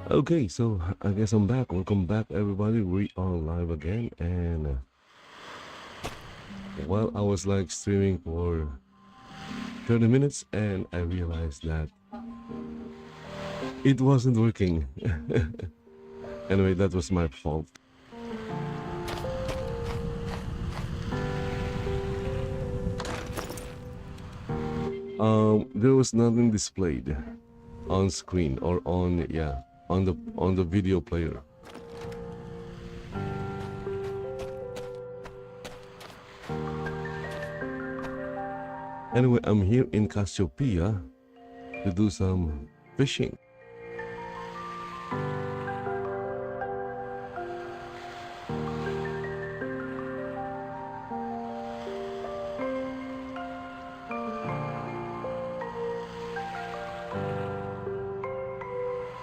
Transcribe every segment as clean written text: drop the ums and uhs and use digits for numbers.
Okay, so I guess I'm back. Welcome back, everybody. We are live again, and while I was like streaming for 30 minutes, and I realized that it wasn't working. Anyway, that was my fault. There was nothing displayed on screen or on the video player. Anyway, I'm here in Cassiopeia to do some fishing.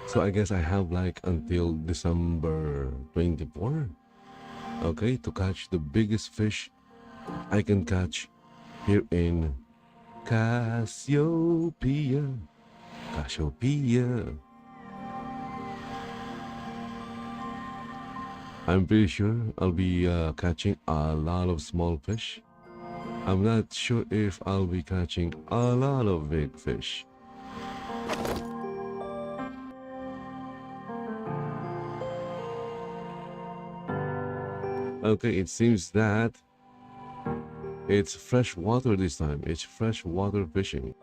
So I guess I have like until December 24, okay, to catch the biggest fish I can catch here in Cassiopeia. Cassiopeia. I'm pretty sure I'll be catching a lot of small fish. I'm not sure if I'll be catching a lot of big fish. Okay, it seems that it's fresh water this time. It's fresh water fishing.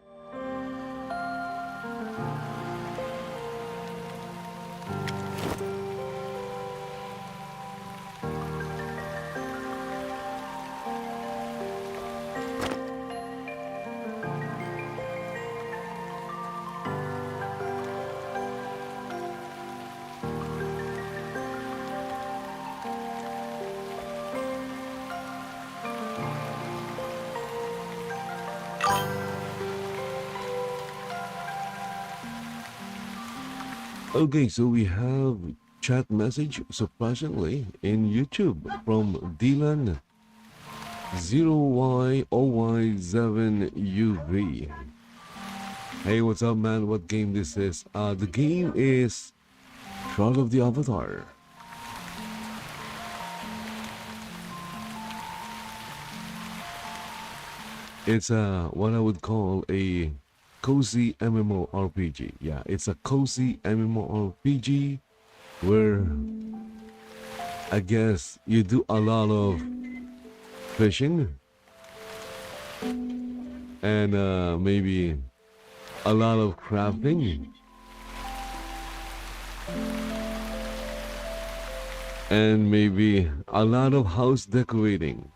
Okay, so we have chat message surprisingly in YouTube from Dylan 0Y0Y7UV. Hey, what's up, man? What game this is? The game is Shroud of the Avatar. It's what I would call a cozy MMORPG. Yeah, it's a cozy MMORPG where I guess you do a lot of fishing and maybe a lot of crafting and maybe a lot of house decorating.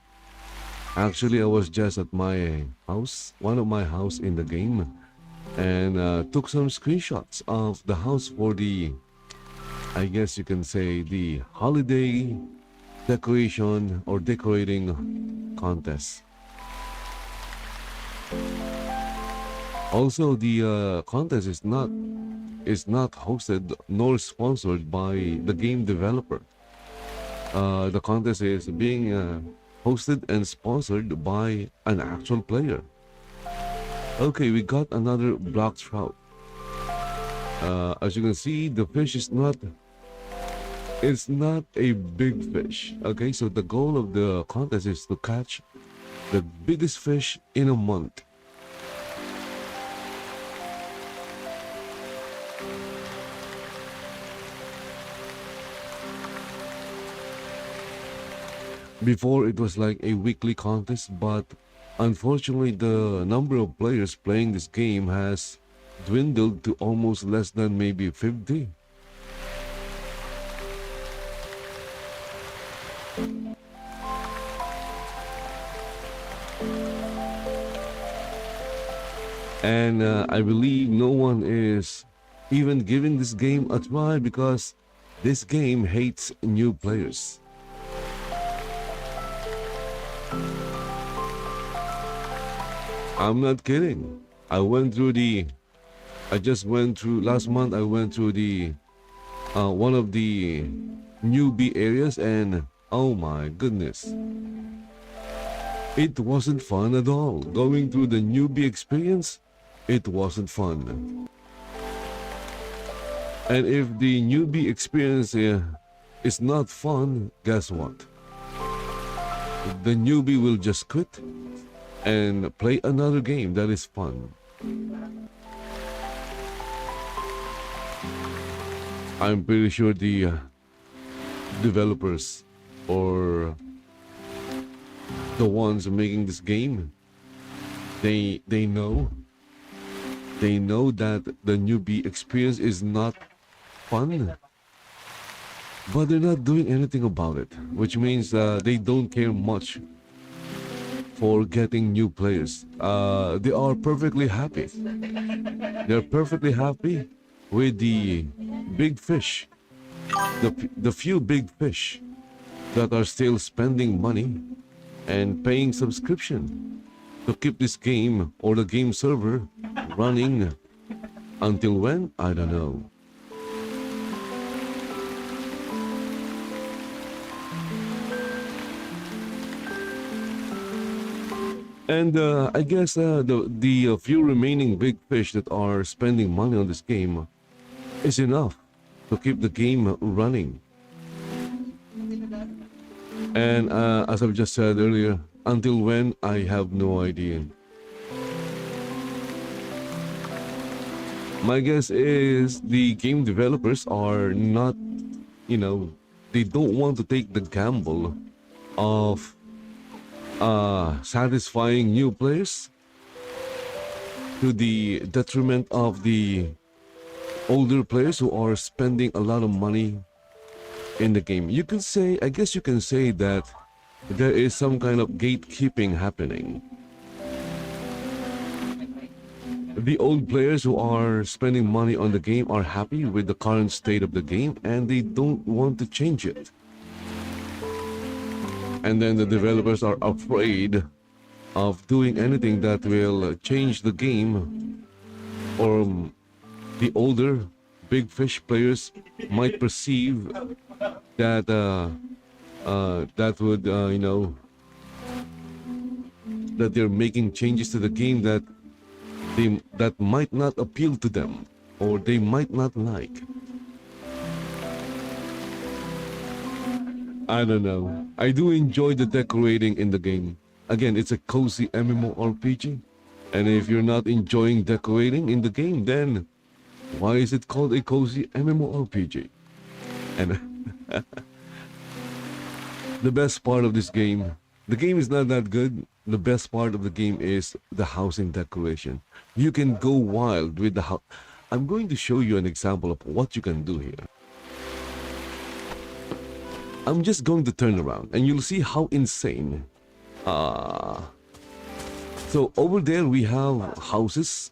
Actually, I was just at my house, one of my house in the game, and took some screenshots of the house for the, I guess you can say, the holiday decoration or decorating contest. Also, the contest is not hosted nor sponsored by the game developer. The contest is being hosted and sponsored by an actual player. Okay, we got another block trout. As you can see, the fish is not, it's not a big fish. Okay, so the goal of the contest is to catch the biggest fish in a month. Before it was like a weekly contest, but unfortunately the number of players playing this game has dwindled to almost less than maybe 50. And I believe no one is even giving this game a try because this game hates new players. I'm not kidding. I just went through, last month I went through the, one of the newbie areas and oh my goodness. It wasn't fun at all. Going through the newbie experience, it wasn't fun. And if the newbie experience is not fun, guess what? The newbie will just quit and play another game that is fun. I'm pretty sure the developers or the ones making this game, they know that the newbie experience is not fun, but they're not doing anything about it, which means they don't care much for getting new players. They are perfectly happy. They're perfectly happy with the big fish, the few big fish that are still spending money and paying subscription to keep this game or the game server running. Until when? I don't know. And I guess the few remaining big fish that are spending money on this game is enough to keep the game running. And as I've just said earlier, until when, I have no idea. My guess is the game developers are not, they don't want to take the gamble of satisfying new players to the detriment of the older players who are spending a lot of money in the game. You can say, I guess you can say that there is some kind of gatekeeping happening. The old players who are spending money on the game are happy with the current state of the game and they don't want to change it. And then the developers are afraid of doing anything that will change the game, or the older big fish players might perceive that that would that they're making changes to the game that might not appeal to them or they might not like. I don't know. I do enjoy the decorating in the game. Again, it's a cozy MMORPG. And if you're not enjoying decorating in the game, then why is it called a cozy MMORPG? And the best part of this game, the game is not that good. The best part of the game is the housing decoration. You can go wild with the house. I'm going to show you an example of what you can do here. I'm just going to turn around and you'll see how insane. So over there we have houses.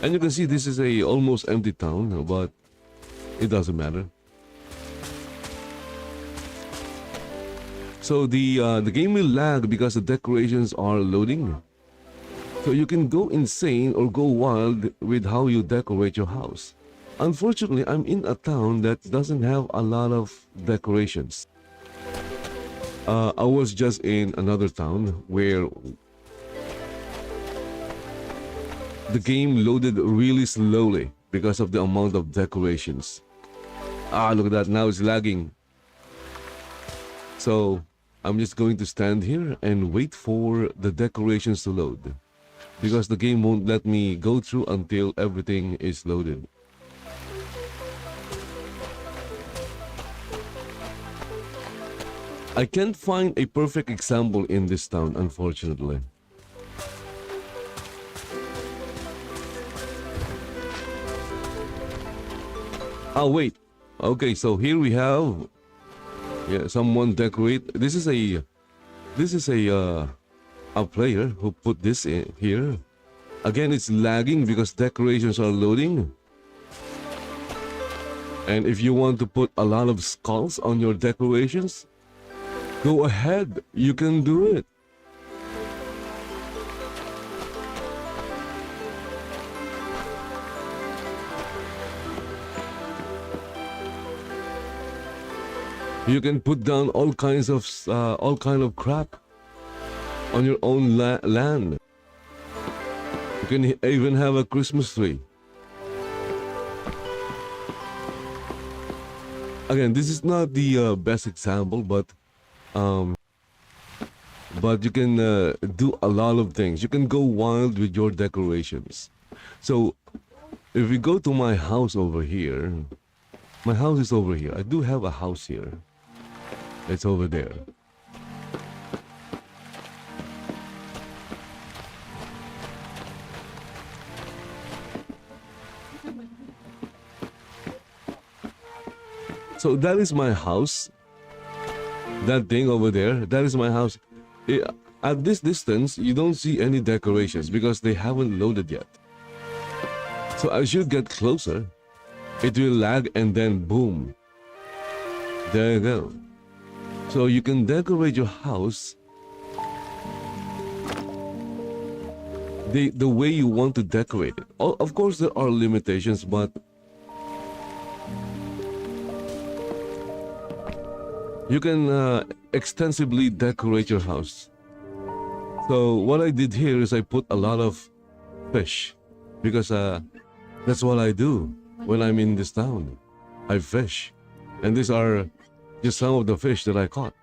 And you can see this is a almost empty town, but it doesn't matter. So the game will lag because the decorations are loading. So you can go insane or go wild with how you decorate your house. Unfortunately, I'm in a town that doesn't have a lot of decorations. I was just in another town where the game loaded really slowly because of the amount of decorations. Look at that, now it's lagging. So I'm just going to stand here and wait for the decorations to load, because the game won't let me go through until everything is loaded. I can't find a perfect example in this town, unfortunately. Wait. Okay, so here we have someone decorate. This is a player who put this in here. Again, it's lagging because decorations are loading. And if you want to put a lot of skulls on your decorations, go ahead, you can do it. You can put down all kinds of crap on your own land. You can even have a Christmas tree Again, this is not the best example, but you can do a lot of things. You can go wild with your decorations. So if we go to my house over here, my house is over here. I do have a house here. It's over there. So that is my house. That thing over there, that is my house. At this distance, you don't see any decorations because they haven't loaded yet. So as you get closer, it will lag and then boom. There you go. So you can decorate your house the way you want to decorate it. Of course, there are limitations, but you can extensively decorate your house. So what I did here is I put a lot of fish because that's what I do when I'm in this town. I fish, and these are just some of the fish that I caught.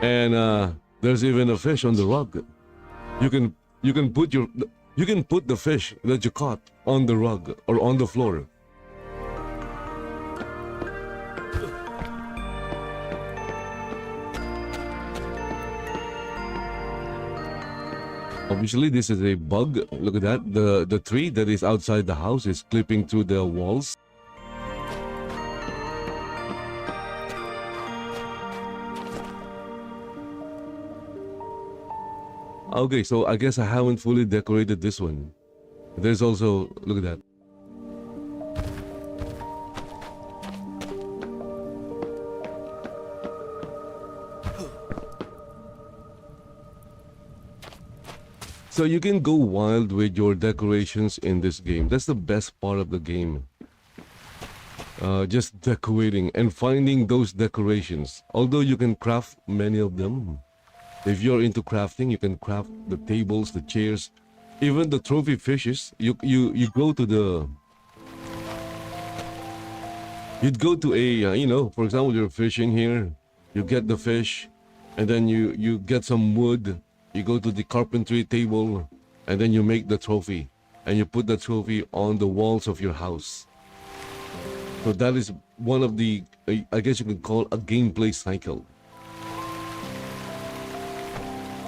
And there's even a fish on the rug. You can put the fish that you caught on the rug or on the floor. Obviously, this is a bug. Look at that. The tree that is outside the house is clipping through the walls. Okay, so I guess I haven't fully decorated this one. There's also, look at that. So you can go wild with your decorations in this game. That's the best part of the game. Just decorating and finding those decorations. Although you can craft many of them. If you're into crafting, you can craft the tables, the chairs, even the trophy fishes. You go to the... You'd go to a, for example, you're fishing here. You get the fish, and then you get some wood. You go to the carpentry table, and then you make the trophy, and you put the trophy on the walls of your house. So that is one of the, I guess you could call a gameplay cycle.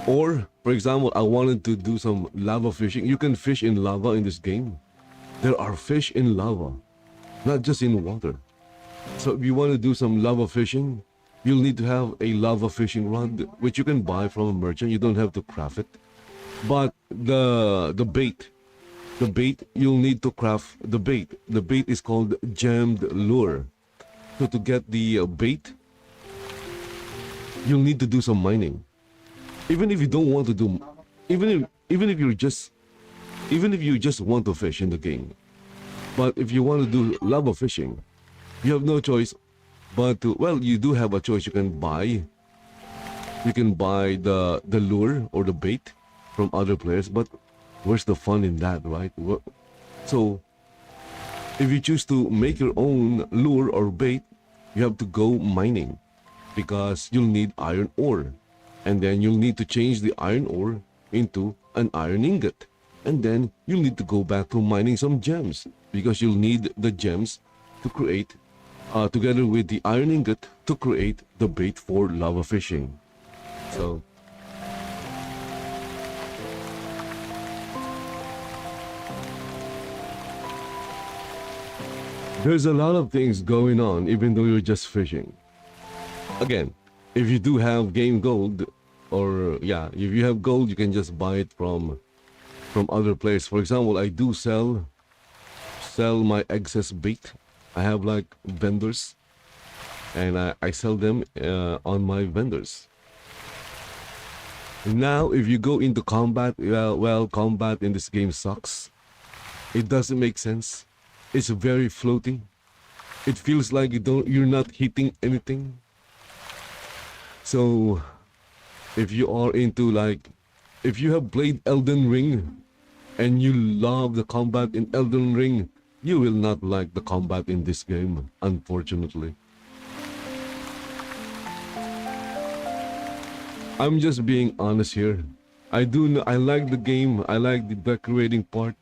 Or, for example, I wanted to do some lava fishing. You can fish in lava in this game. There are fish in lava, not just in water. So if you want to do some lava fishing, you'll need to have a lava fishing rod, which you can buy from a merchant. You don't have to craft it. But the bait, you'll need to craft the bait. The bait is called gemmed lure. So to get the bait, you'll need to do some mining. Even if you don't want to do, even if you just want to fish in the game, but if you want to do lava fishing, you have no choice but to, well, you do have a choice. You can buy the lure or the bait from other players, but where's the fun in that, right? So if you choose to make your own lure or bait, you have to go mining because you'll need iron ore. And then you'll need to change the iron ore into an iron ingot. And then you'll need to go back to mining some gems because you'll need the gems to create, together with the iron ingot, to create the bait for lava fishing. So, there's a lot of things going on even though you're just fishing. Again, if you do have game gold, or if you have gold, you can just buy it from other players. For example, I do sell my excess bait. I have like vendors, and I sell them on my vendors. Now, if you go into combat, well, combat in this game sucks. It doesn't make sense. It's very floaty. It feels like you're not hitting anything. So, if you are into if you have played Elden Ring and you love the combat in Elden Ring, You will not like the combat in this game, unfortunately. I'm just being honest here. I like the game, I like the decorating part,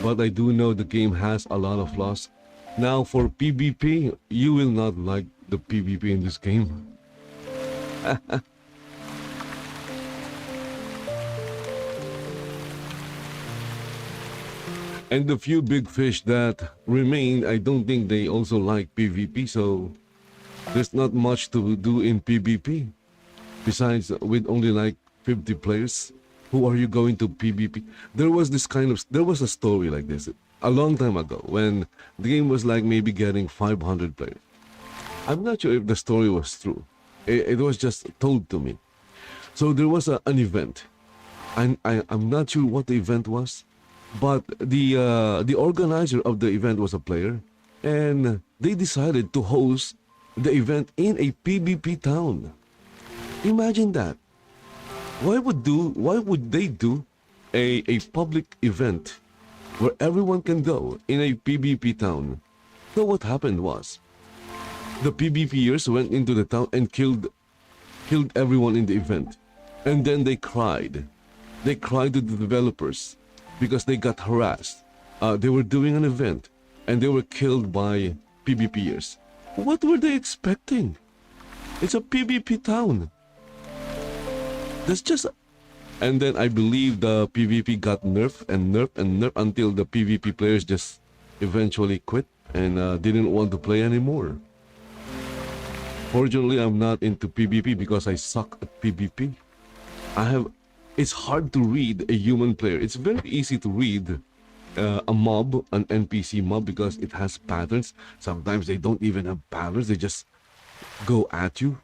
but I do know the game has a lot of flaws. Now for PvP, you will not like the PvP in this game. And the few big fish that remain, I don't think they also like PvP, so there's not much to do in PvP. Besides, with only like 50 players, who are you going to PvP? There was a story like this a long time ago when the game was like maybe getting 500 players. I'm not sure if the story was true. It was just told to me. So there was an event. I'm not sure what the event was, but the organizer of the event was a player, and they decided to host the event in a PvP town. Imagine that. Why would they do a public event where everyone can go in a PvP town? So what happened was the PvPers went into the town and killed everyone in the event. And then they cried. They cried to the developers because they got harassed. They were doing an event and they were killed by PvPers. What were they expecting? It's a PvP town. That's just... And then I believe the PvP got nerfed and nerfed and nerfed until the PvP players just eventually quit and didn't want to play anymore. Fortunately, I'm not into PvP because I suck at PvP. It's hard to read a human player. It's very easy to read a mob, an NPC mob, because it has patterns. Sometimes they don't even have patterns. They just go at you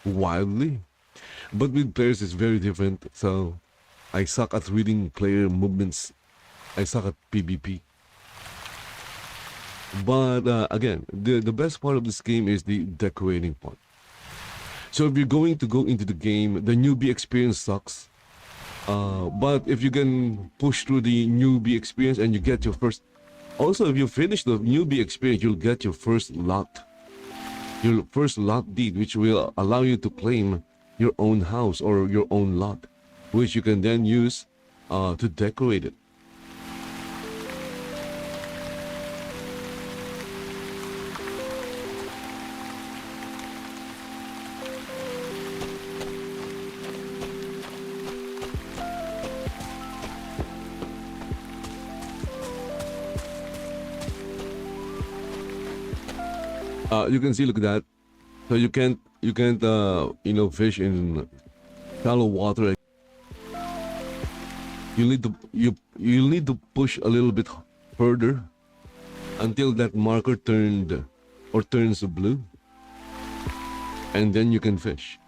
wildly. But with players, it's very different. So I suck at reading player movements. I suck at PvP. But again, the best part of this game is the decorating part. So if you're going to go into the game, the newbie experience sucks. But if you can push through the newbie experience and you get your first... Also, if you finish the newbie experience, you'll get your first lot. Your first lot deed, which will allow you to claim your own house or your own lot, which you can then use to decorate it. You can see, look at that. So you can't fish in shallow water. You'll need to push a little bit further until that marker turns blue, and then you can fish.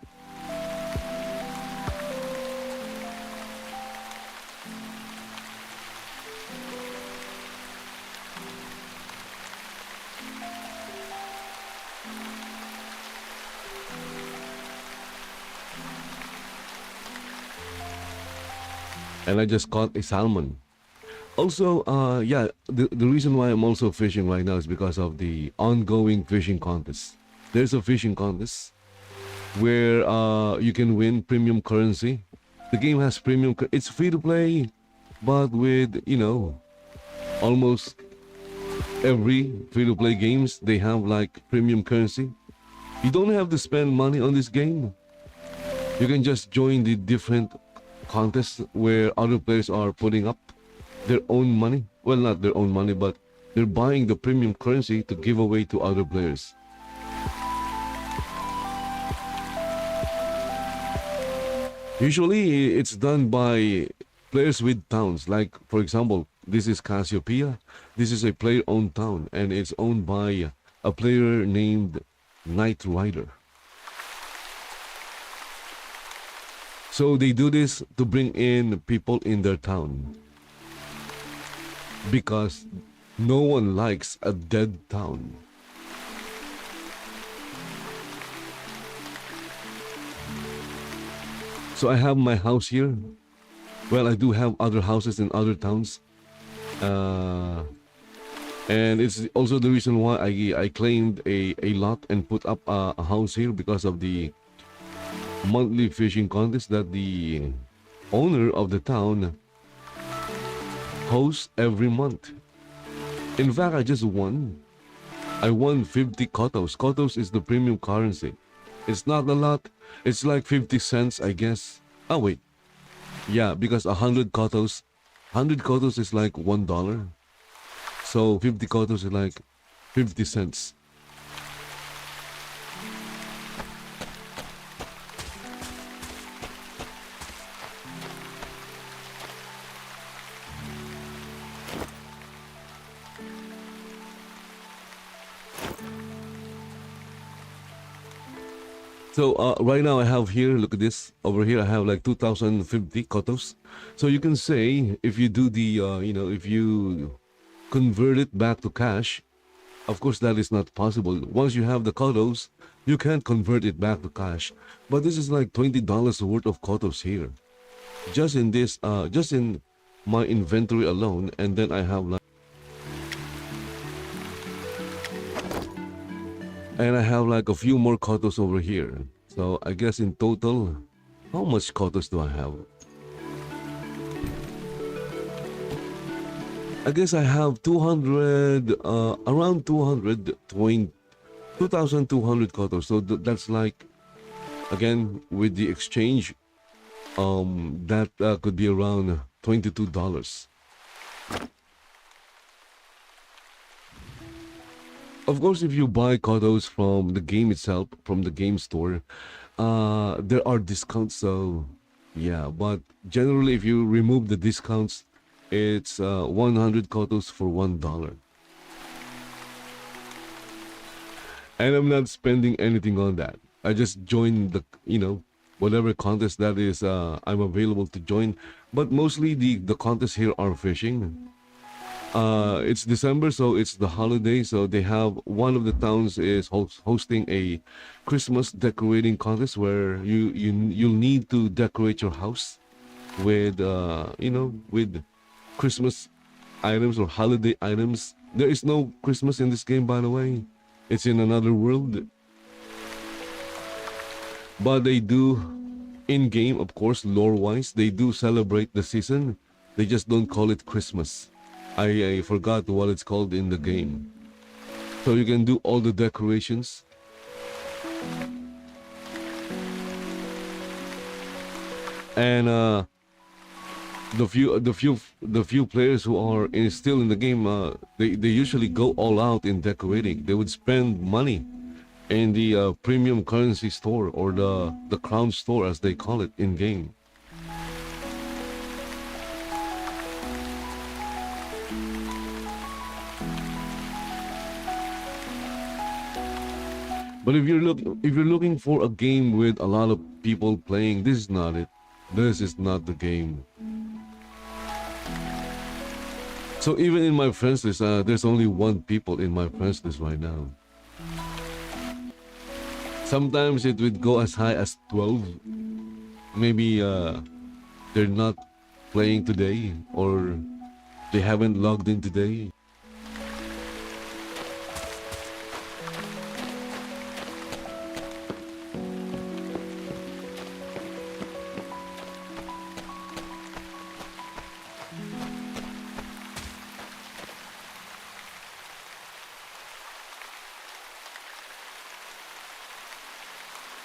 And I just caught a salmon. Also, yeah, the reason why I'm also fishing right now is because of the ongoing fishing contest. There's a fishing contest where you can win premium currency. The game has premium. It's free to play, but with almost every free to play games they have like premium currency. You don't have to spend money on this game. You can just join the different contests where other players are putting up their own money. Well, not their own money, but they're buying the premium currency to give away to other players. Usually, it's done by players with towns. Like, for example, this is Cassiopeia. This is a player-owned town, and it's owned by a player named Knight Rider. So they do this to bring in people in their town, because no one likes a dead town. So I have my house here. Well, I do have other houses in other towns. And it's also the reason why I claimed a lot and put up a house here because of the monthly fishing contest that the owner of the town hosts every month. In fact, I just won. I won 50 kotos. Kotos is the premium currency. It's not a lot. It's like 50 cents, I guess. Oh, wait. Yeah, because 100 kotos is like $1. So 50 kotos is like 50 cents. So right now I have here, look at this. Over here I have like 2050 kotos. So you can say if you do the, if you convert it back to cash, of course that is not possible. Once you have the kotos, you can't convert it back to cash. But this is like $20 worth of kotos here. Just in this, just in my inventory alone. And then I have like, and I have like a few more kotos over here. So I guess in total, how much kotos do I have? I guess I have 200, around 2,200 kotos. So that's like, again, with the exchange, that could be around $22. Of course, if you buy kotos from the game itself, from the game store, there are discounts. So, yeah. But generally, if you remove the discounts, it's 100 kotos for $1. And I'm not spending anything on that. I just join the, whatever contest that is, I'm available to join. But mostly the contests here are fishing. It's December, so it's the holiday. So they have one of the towns is hosting a Christmas decorating contest where you'll need to decorate your house with with Christmas items or holiday items. There is no Christmas in this game, by the way. It's in another world. But they do in game, of course, lore wise, they do celebrate the season. They just don't call it Christmas. I forgot what it's called in the game. So you can do all the decorations. And the few players who are still in the game, they usually go all out in decorating. They would spend money in the premium currency store or the crown store as they call it in game. But if you're looking for a game with a lot of people playing, this is not it. This is not the game. So even in my friends list, there's only one people in my friends list right now. Sometimes it would go as high as 12. Maybe they're not playing today or they haven't logged in today.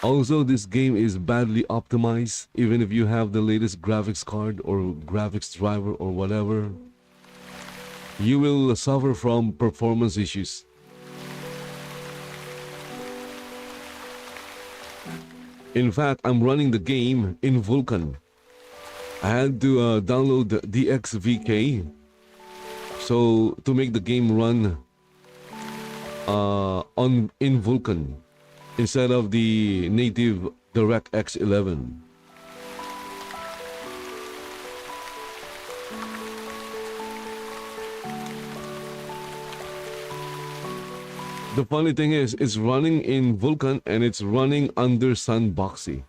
Also, this game is badly optimized. Even if you have the latest graphics card or graphics driver or whatever, you will suffer from performance issues. In fact, I'm running the game in Vulkan. I had to download the DXVK so to make the game run in Vulkan instead of the native DirectX 11. The funny thing is, it's running in Vulkan and it's running under Sandboxy.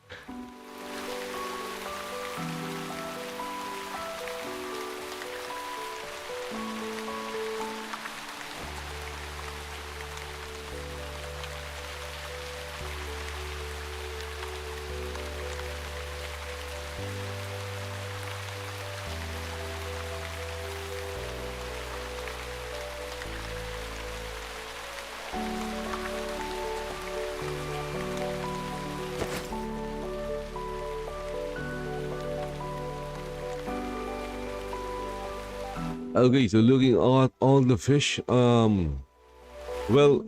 Okay, so looking at all the fish, well,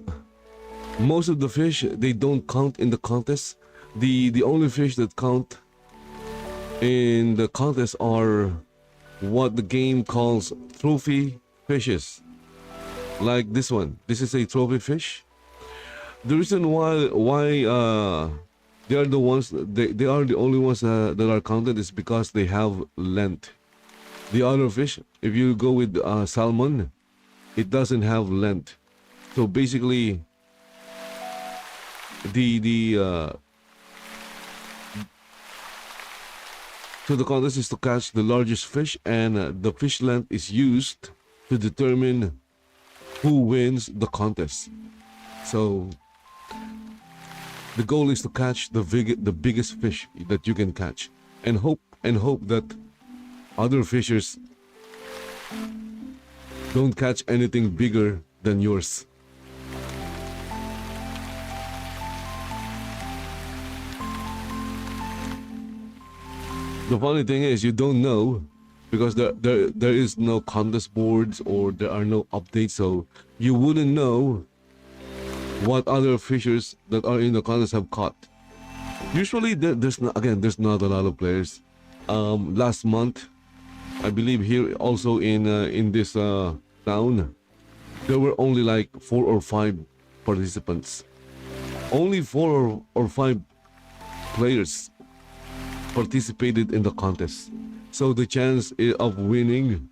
most of the fish they don't count in the contest. The only fish that count in the contest are what the game calls trophy fishes. Like this one. This is a trophy fish. The reason why they are the ones they are the only ones that are counted is because they have length. The other fish, if you go with salmon, it doesn't have length. So basically, the so the contest is to catch the largest fish, and the fish length is used to determine who wins the contest. So the goal is to catch the biggest fish that you can catch, and hope that other fishers don't catch anything bigger than yours. The funny thing is you don't know because there is no contest boards or there are no updates, so you wouldn't know what other fishers that are in the contest have caught. Usually there's not, again, there's not a lot of players. Last month, I believe here also in this town, there were only like 4 or 5 participants. Only 4 or 5 players participated in the contest. So the chance of winning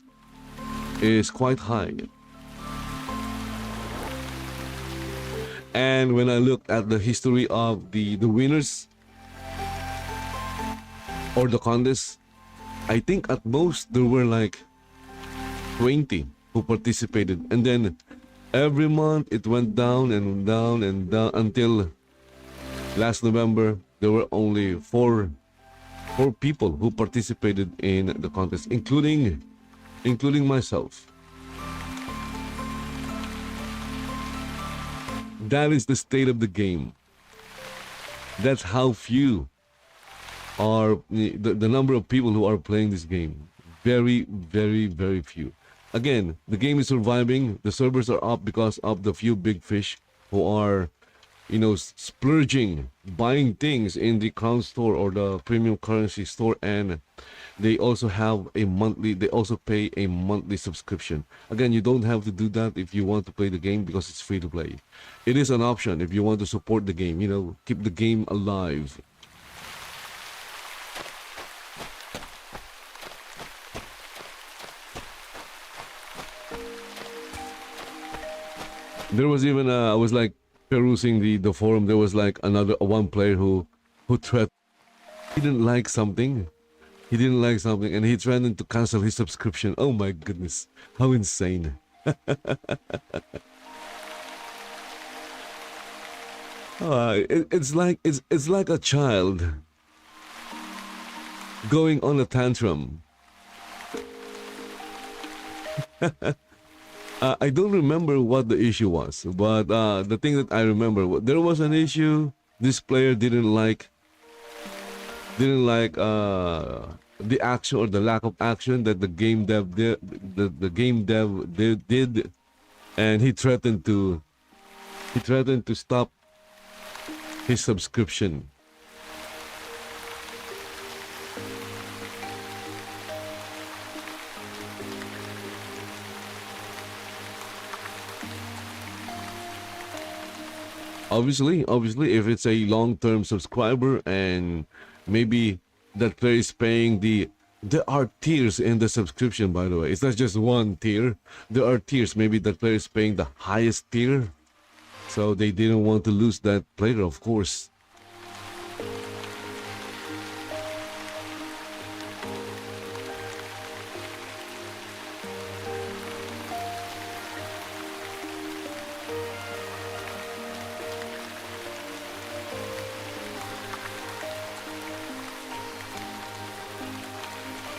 is quite high. And when I look at the history of the winners or the contest, I think at most there were like 20 who participated. And then every month it went down and down and down until last November there were only 4 people who participated in the contest, including myself. That is the state of the game. That's how few are the number of people who are playing this game. Very, very, very few. Again, the game is surviving. The servers are up because of the few big fish who are, splurging, buying things in the Crown store or the premium currency store, and they also pay a monthly subscription. Again, you don't have to do that if you want to play the game because it's free to play. It is an option if you want to support the game, keep the game alive. There was even I was like perusing the forum. There was like one player who threatened he didn't like something. He didn't like something and he threatened to cancel his subscription. Oh my goodness, how insane. It's like a child going on a tantrum. I don't remember what the issue was, but the thing that I remember, there was an issue. This player didn't like the action or the lack of action that the game dev did, did, and he threatened to stop his subscription. Obviously, if it's a long-term subscriber and maybe that player is paying there are tiers in the subscription, by the way. It's not just one tier. There are tiers. Maybe that player is paying the highest tier. So they didn't want to lose that player, of course.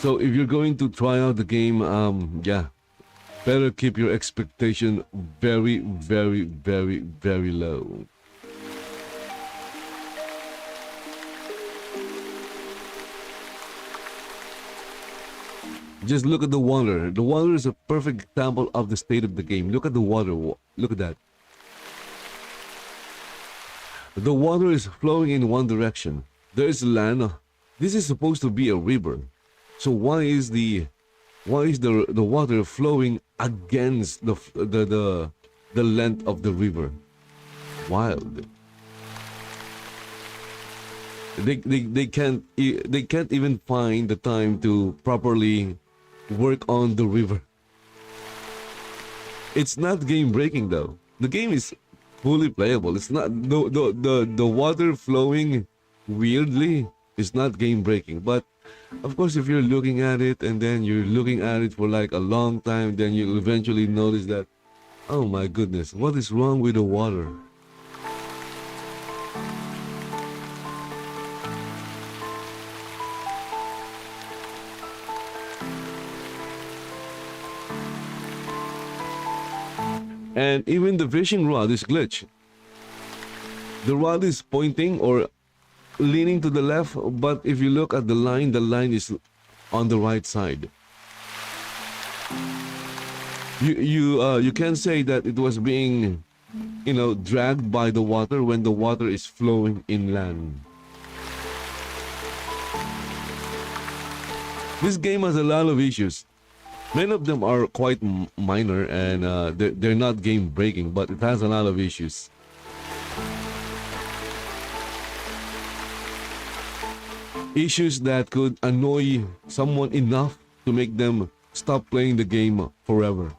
So if you're going to try out the game, better keep your expectation very, very, very, very low. Just look at the water. The water is a perfect example of the state of the game. Look at the water. Look at that. The water is flowing in one direction. There is land. This is supposed to be a river. So why is the water flowing against the length of the river? Wild. They can't even find the time to properly work on the river. It's not game breaking though. The game is fully playable. It's not the water flowing weirdly is not game breaking. But of course, if you're looking at it and then you're looking at it for like a long time, then you'll eventually notice that, oh my goodness, what is wrong with the water? And even the fishing rod is glitched. The rod is pointing or leaning to the left, but if you look at the line is on the right side. You can say that it was being, dragged by the water when the water is flowing inland. This game has a lot of issues. Many of them are quite minor and they're not game breaking, but it has a lot of issues. Issues that could annoy someone enough to make them stop playing the game forever.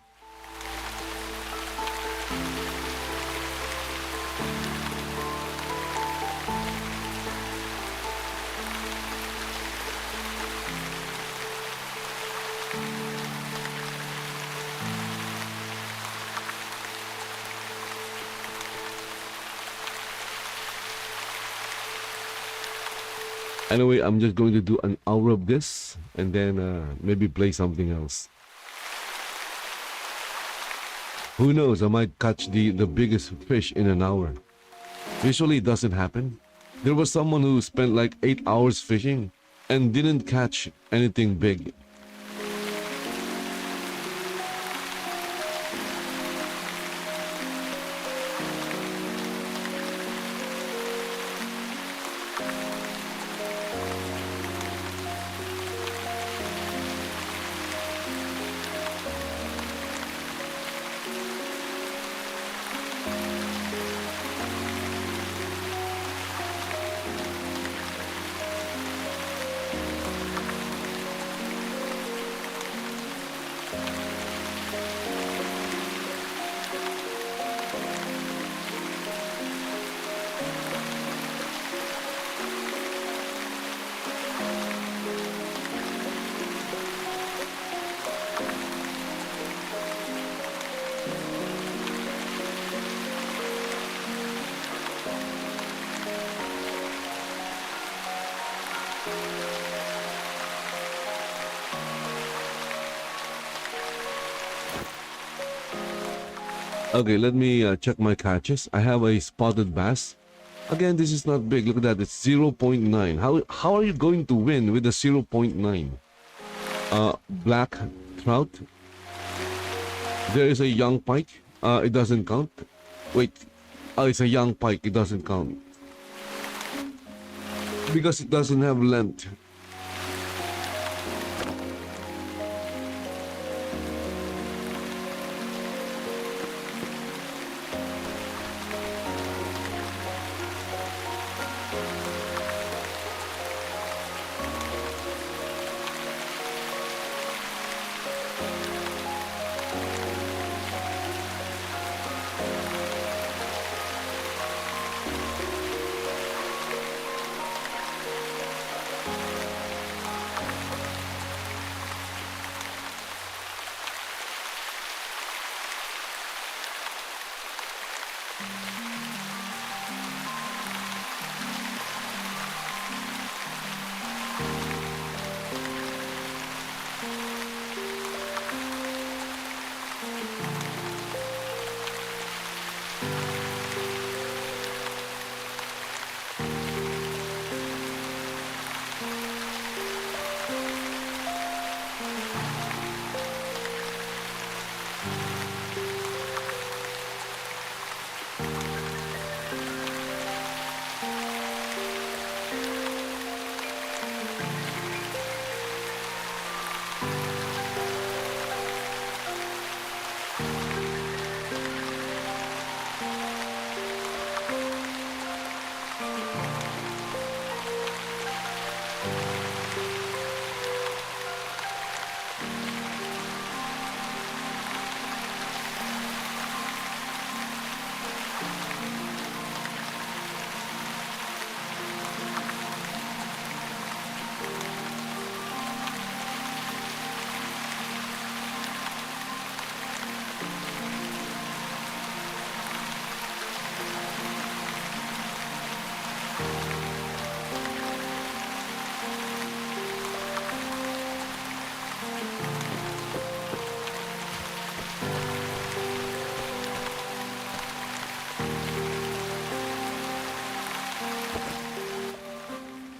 Anyway, I'm just going to do an hour of this and then maybe play something else. Who knows, I might catch the biggest fish in an hour. Usually it doesn't happen. There was someone who spent like 8 hours fishing and didn't catch anything big. Okay, let me check my catches. I have a spotted bass. Again, this is not big. Look at that. It's 0.9. How are you going to win with a 0.9? Black trout. There is a young pike. It doesn't count. Wait. Oh, it's a young pike. It doesn't count. Because it doesn't have length.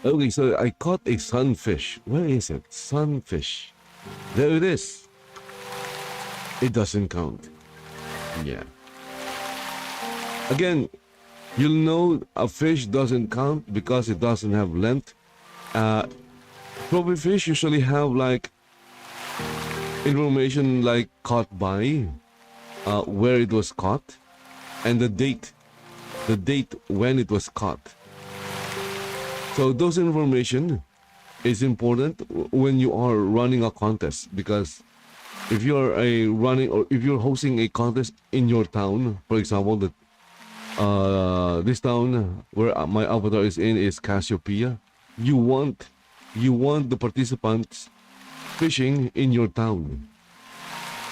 Okay, so I caught a sunfish. Where is it? Sunfish. There it is. It doesn't count. Yeah. Again, you'll know a fish doesn't count because it doesn't have length. Uh, Trophy fish usually have like information like caught by, where it was caught, and the date when it was caught. So those information is important when you are running a contest, because if you're a running or if you're hosting a contest in your town, for example, that this town where my avatar is in is Cassiopeia, you want the participants fishing in your town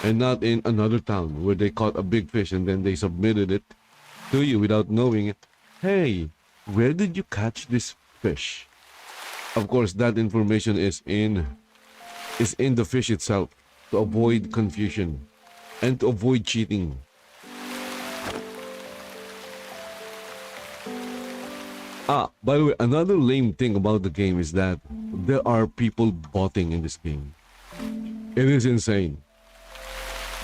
and not in another town where they caught a big fish and then they submitted it to you without knowing it. Hey, where did you catch this fish? Of course, that information is in the fish itself to avoid confusion and to avoid cheating. By the way, another lame thing about the game is that there are people botting in this game. It is insane.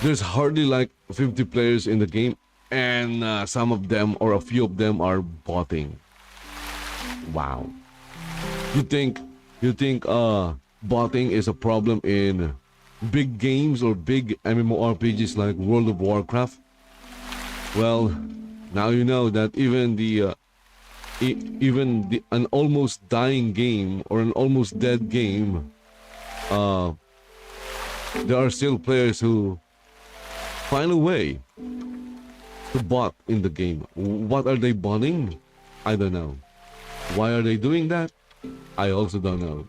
There's hardly like 50 players in the game, and some of them or a few of them are botting. Wow. You think botting is a problem in big games or big MMORPGs like World of Warcraft? Well, now you know that even an almost dying game or an almost dead game, there are still players who find a way to bot in the game. What are they botting? I don't know. Why are they doing that? I also don't know.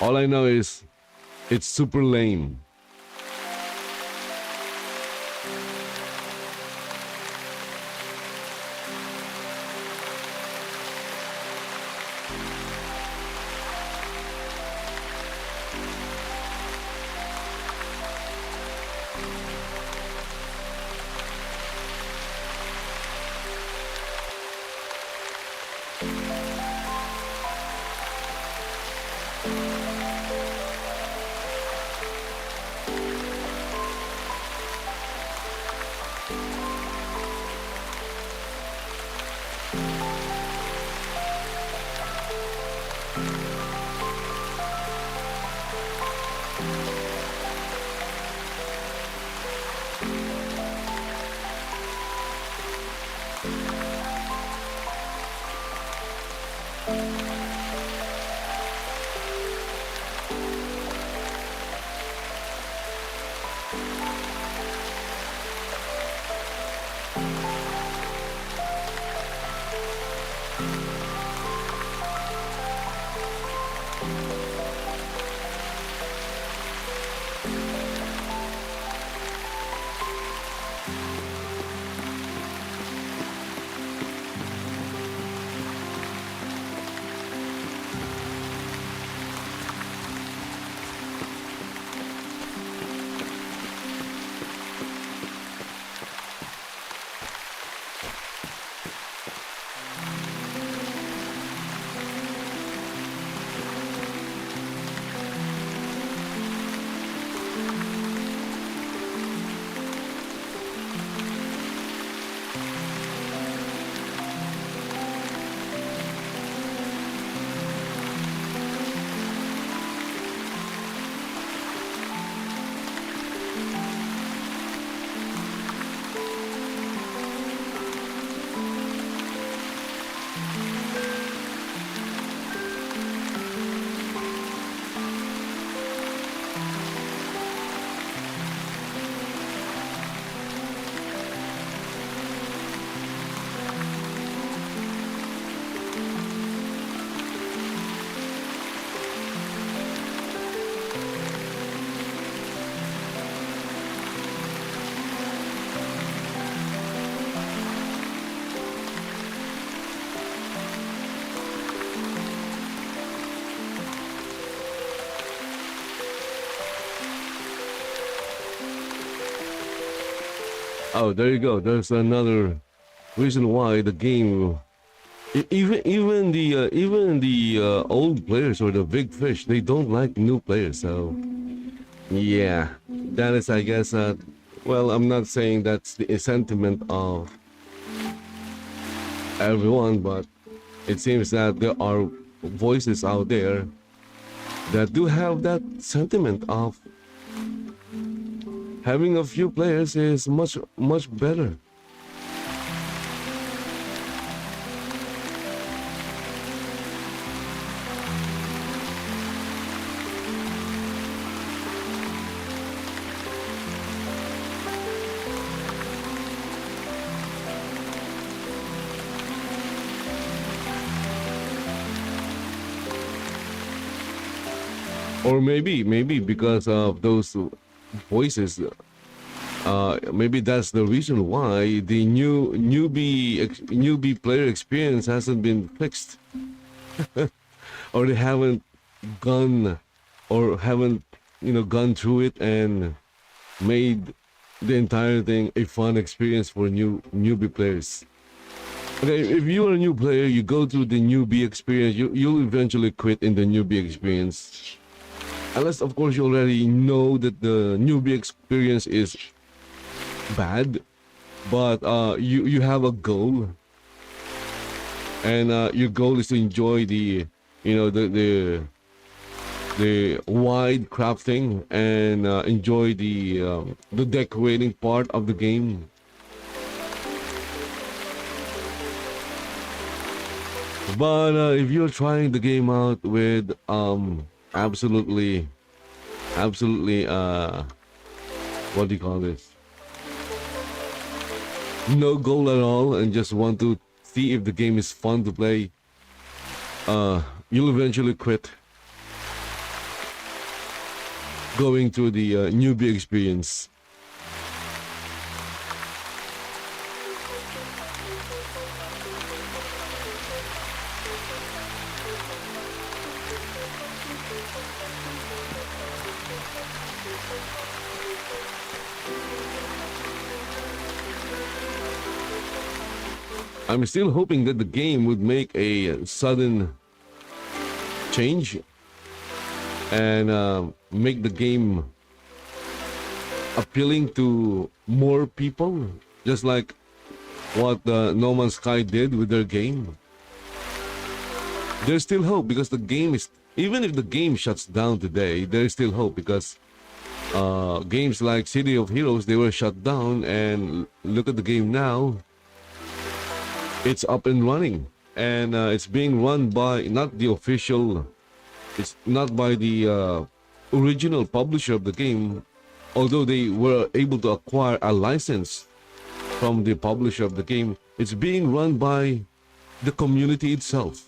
All I know is it's super lame. Oh, there you go. There's another reason why the game, even the old players or the big fish, they don't like new players. So yeah, that is, I guess. Well, I'm not saying that's the sentiment of everyone, but it seems that there are voices out there that do have that sentiment of having a few players is much better. Or maybe because of those voices, maybe that's the reason why the newbie player experience hasn't been fixed, or they haven't gone, or haven't gone through it and made the entire thing a fun experience for newbie players. Okay, if you're a new player, you go through the newbie experience, you'll eventually quit in the newbie experience. Unless, of course, you already know that the newbie experience is bad, but you have a goal, and your goal is to enjoy the wide crafting and enjoy the decorating part of the game. But if you're trying the game out with absolutely absolutely what do you call this, no goal at all, and just want to see if the game is fun to play, you'll eventually quit going through the newbie experience. I'm still hoping that the game would make a sudden change and make the game appealing to more people, just like what No Man's Sky did with their game. There's still hope because the game is, even if the game shuts down today, there's still hope because games like City of Heroes, they were shut down, and look at the game now. It's up and running, and it's being run by not the official, it's not by the original publisher of the game, although they were able to acquire a license from the publisher of the game. It's being run by the community itself.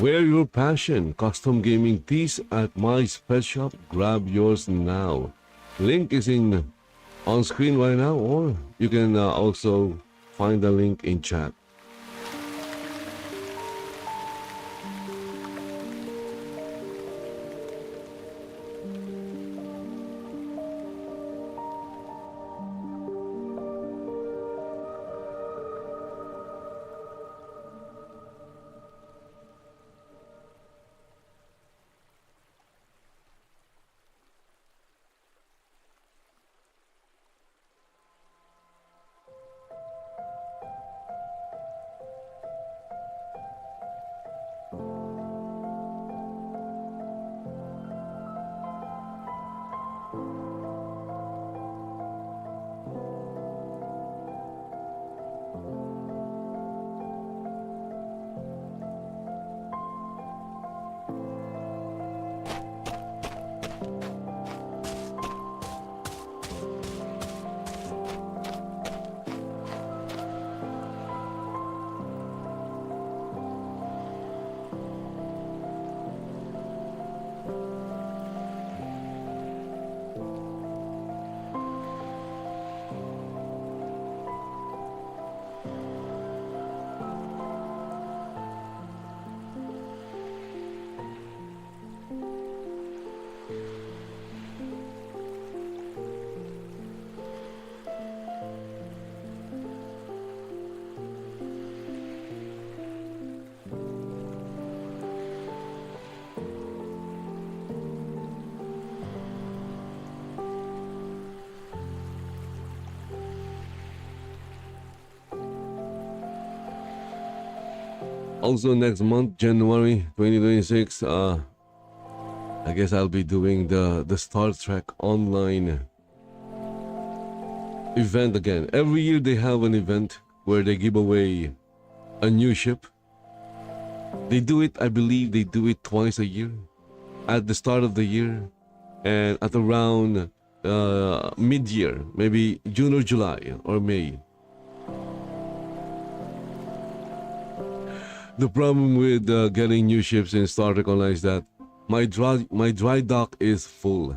Wear your passion. Custom gaming tees at my pet shop. Grab yours now. Link is in on screen right now, or you can also find the link in chat. Also next month, January 2026, I guess I'll be doing the Star Trek Online event again. Every year they have an event where they give away a new ship. They do it, I believe they do it twice a year. At the start of the year and at around mid-year, maybe June or July or May. The problem with getting new ships in Star Trek Online is that my dry dock is full.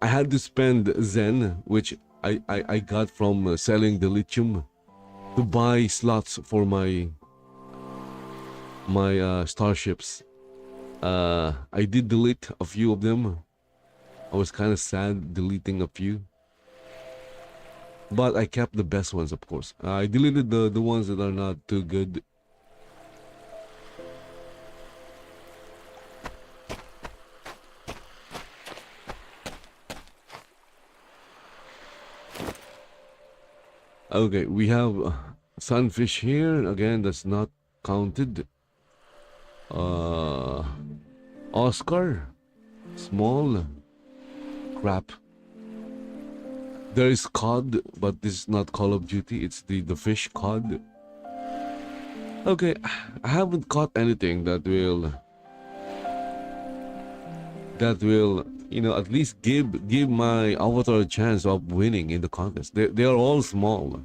I had to spend Zen, which I got from selling the lithium, to buy slots for my starships. I did delete a few of them. I was kind of sad deleting a few, but I kept the best ones, of course. I deleted the ones that are not too good. Okay, we have sunfish here. Again, that's not counted. Oscar, small crap. There is cod, but this is not Call of Duty. It's the fish cod. Okay, I haven't caught anything that will at least give my avatar a chance of winning in the contest. They are all small.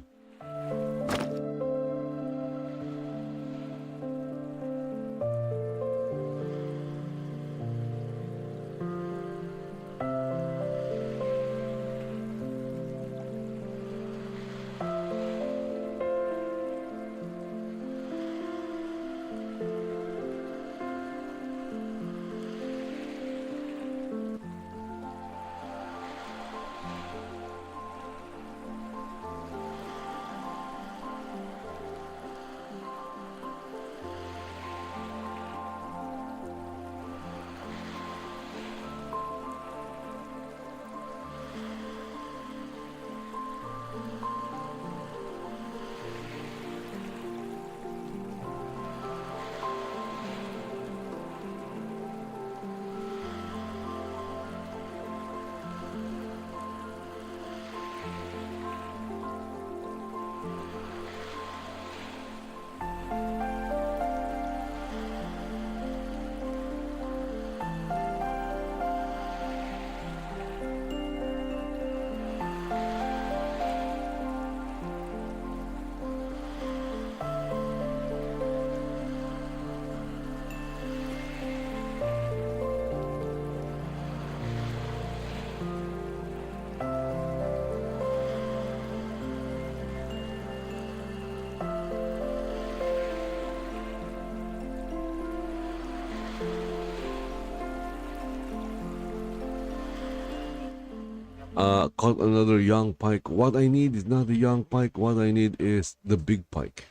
Caught another young pike. What I need is not the young pike. What I need is the big pike,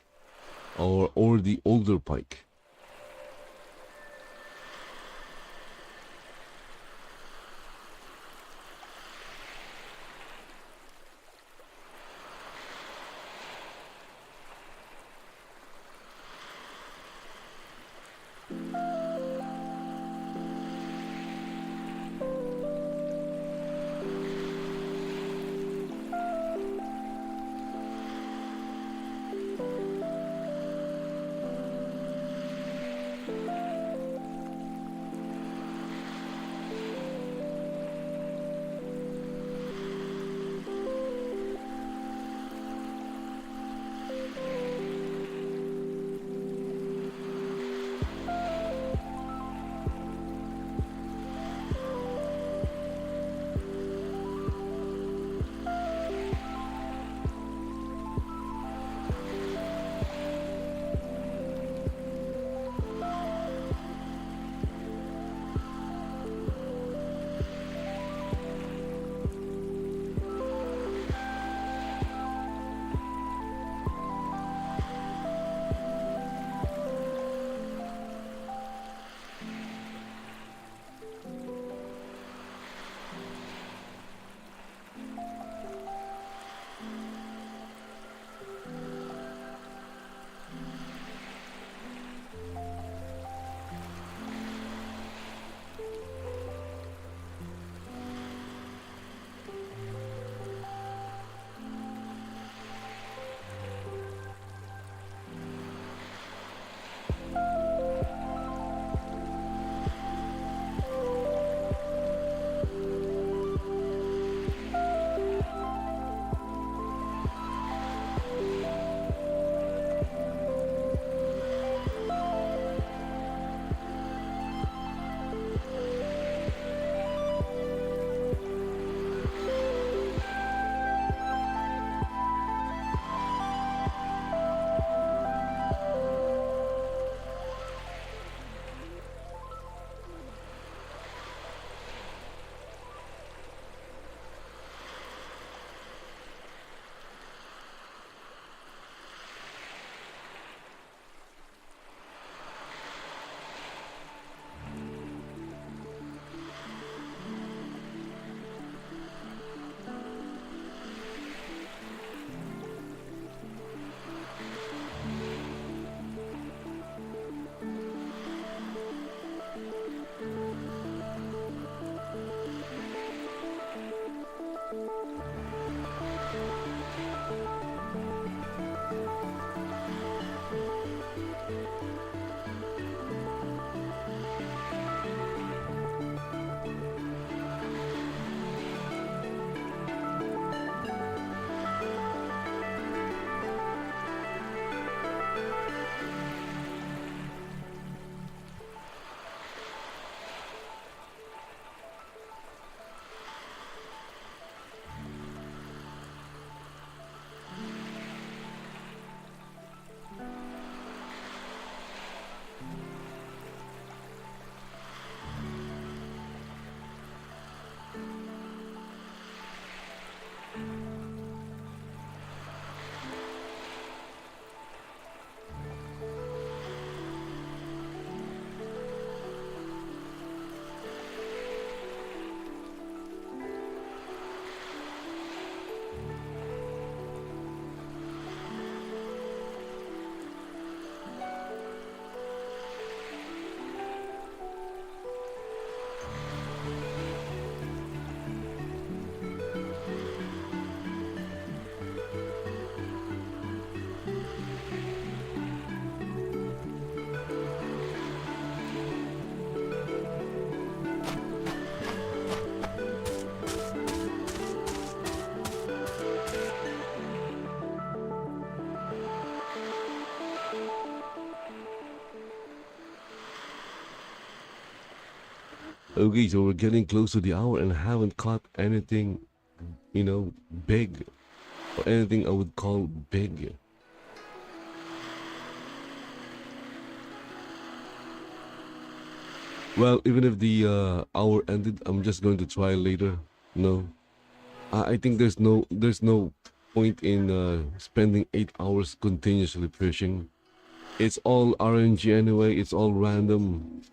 or the older pike. Okay, so we're getting close to the hour and I haven't caught anything, big, or anything I would call big. Well, even if the hour ended, I'm just going to try later. No. I think there's no point in spending 8 hours continuously fishing. It's all RNG anyway. It's all random.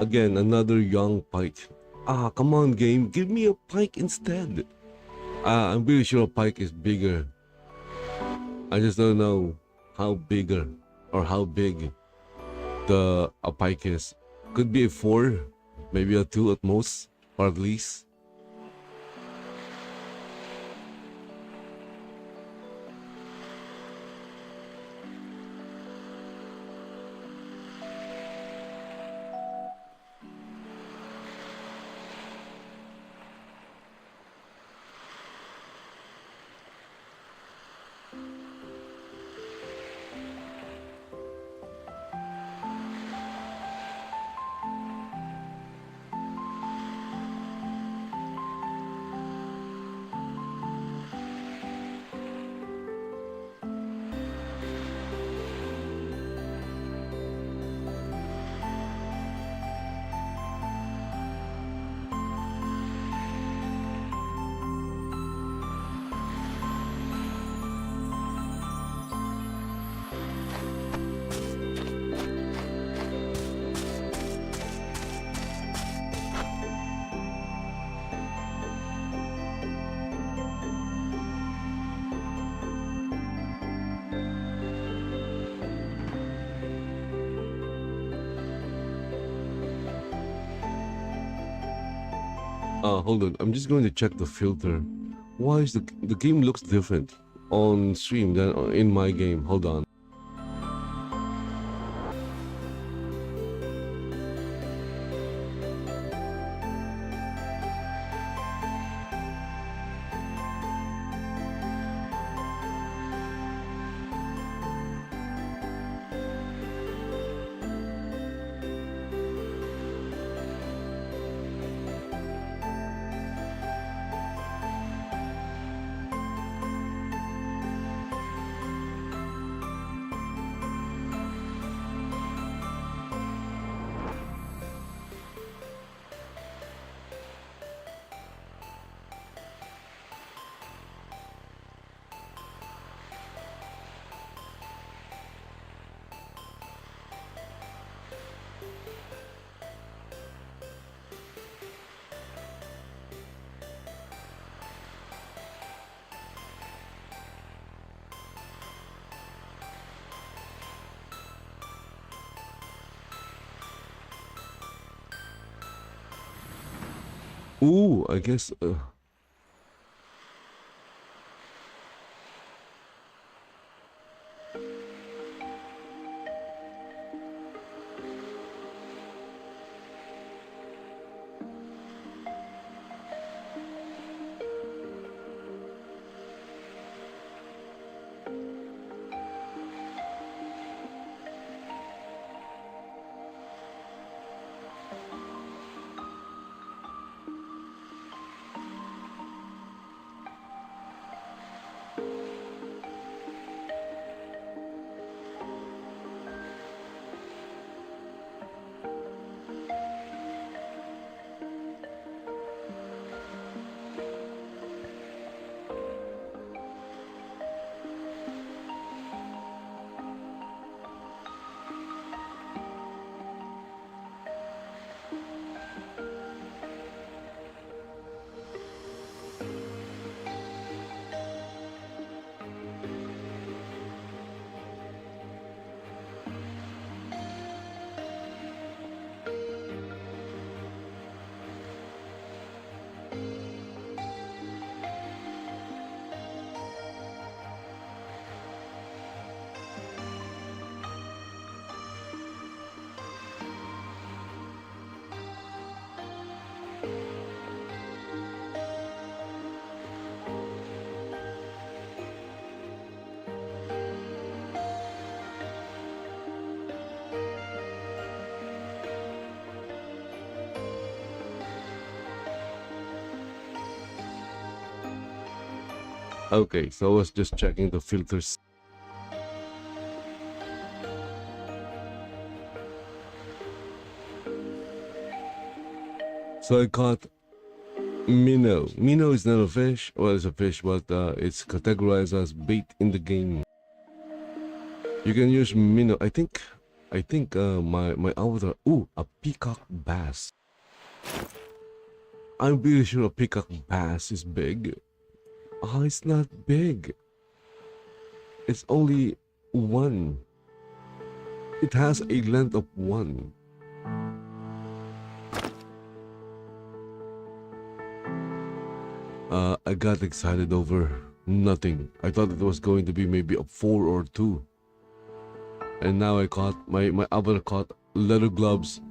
Again, another young pike. Ah, come on, game. Give me a pike instead. I'm pretty sure a pike is bigger. I just don't know how bigger or how big the a pike is. Could be a 4, maybe a 2 at most, or at least. Hold on. I'm just going to check the filter. Why is the game looks different on stream than in my game? Hold on. Ooh, I guess. Okay, so I was just checking the filters. So I caught minnow. Minnow is not a fish. Well, it's a fish, but it's categorized as bait in the game. You can use minnow. I think my avatar. Ooh, a peacock bass. I'm pretty sure a peacock bass is big. Oh, it's not big. It's only one. It has a length of one. I got excited over nothing. I thought it was going to be maybe a 4 or 2. And now I caught my avatar caught leather gloves.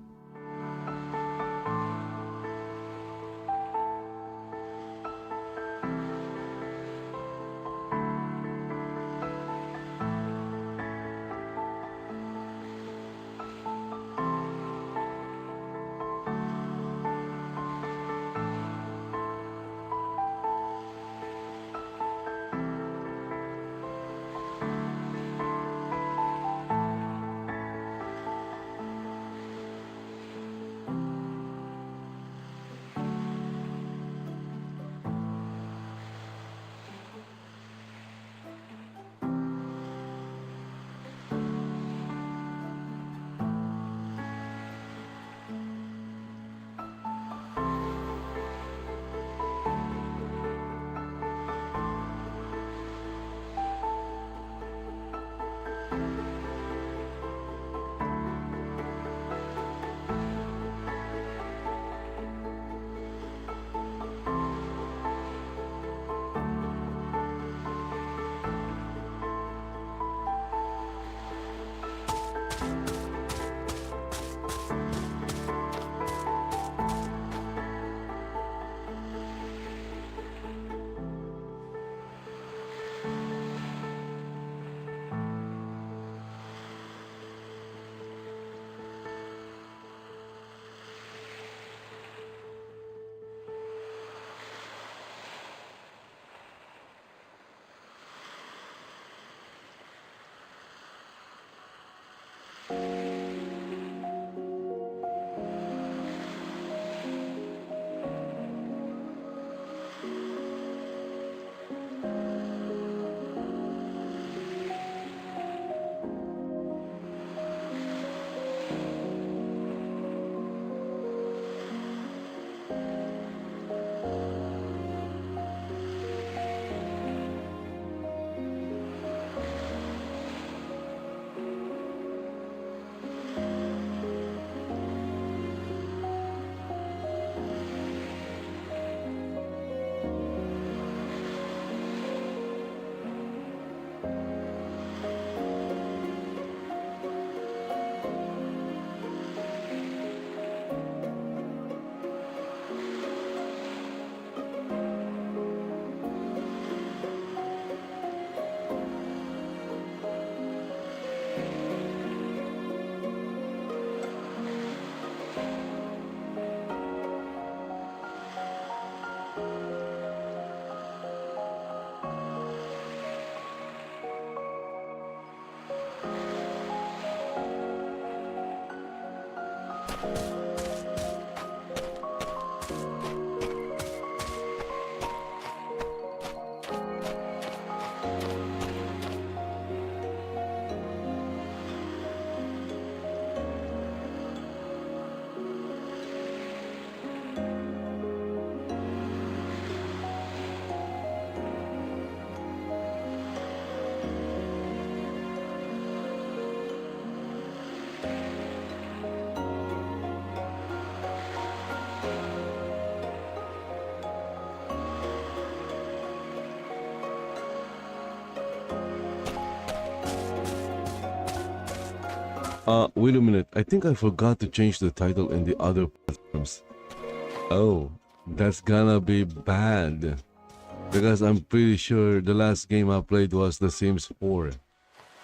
Wait a minute. I think I forgot to change the title in the other platforms. Oh, that's gonna be bad. Because I'm pretty sure the last game I played was The Sims 4.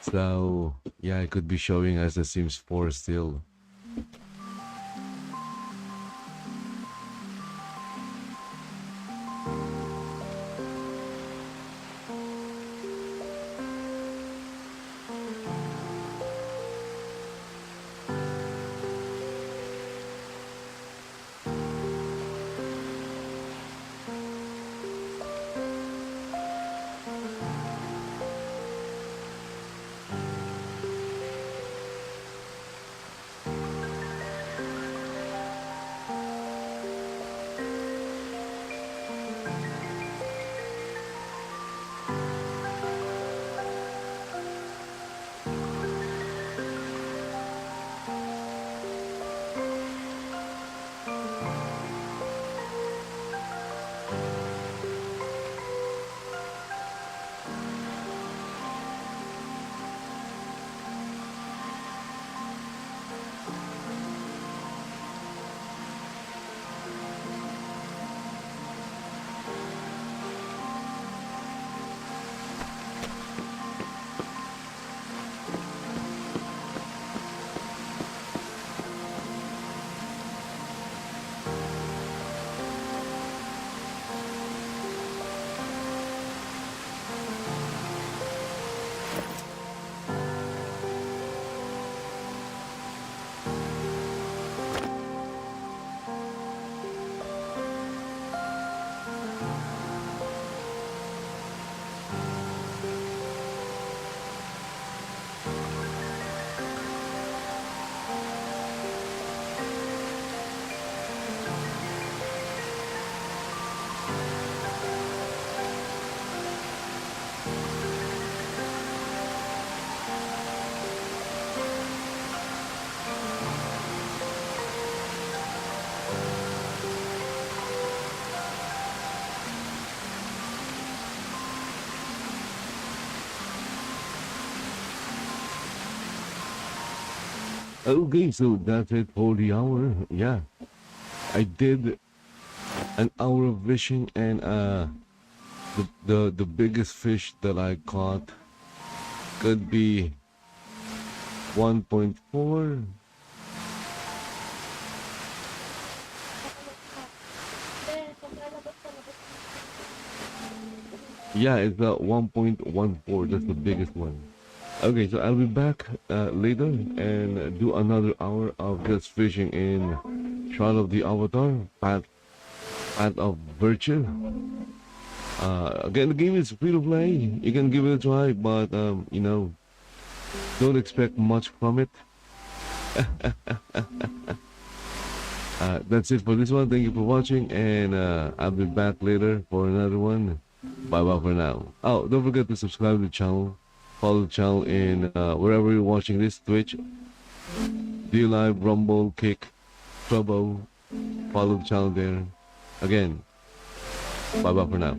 So, yeah, it could be showing as The Sims 4 still. Okay, so that's it for the hour. Yeah, I did an hour of fishing, and the biggest fish that I caught could be 1.4. Yeah, it's 1.14. That's the biggest one. Okay, so I'll be back later and do another hour of just fishing in Shroud of the Avatar, Path of Virtue. Again, the game is free to play. You can give it a try, but don't expect much from it. That's it for this one. Thank you for watching, and I'll be back later for another one. Bye bye for now. Oh, don't forget to subscribe to the channel. Follow the channel in wherever you're watching this: Twitch, D Live, Rumble, Kick, Trouble. Follow the channel there. Again, bye bye for now.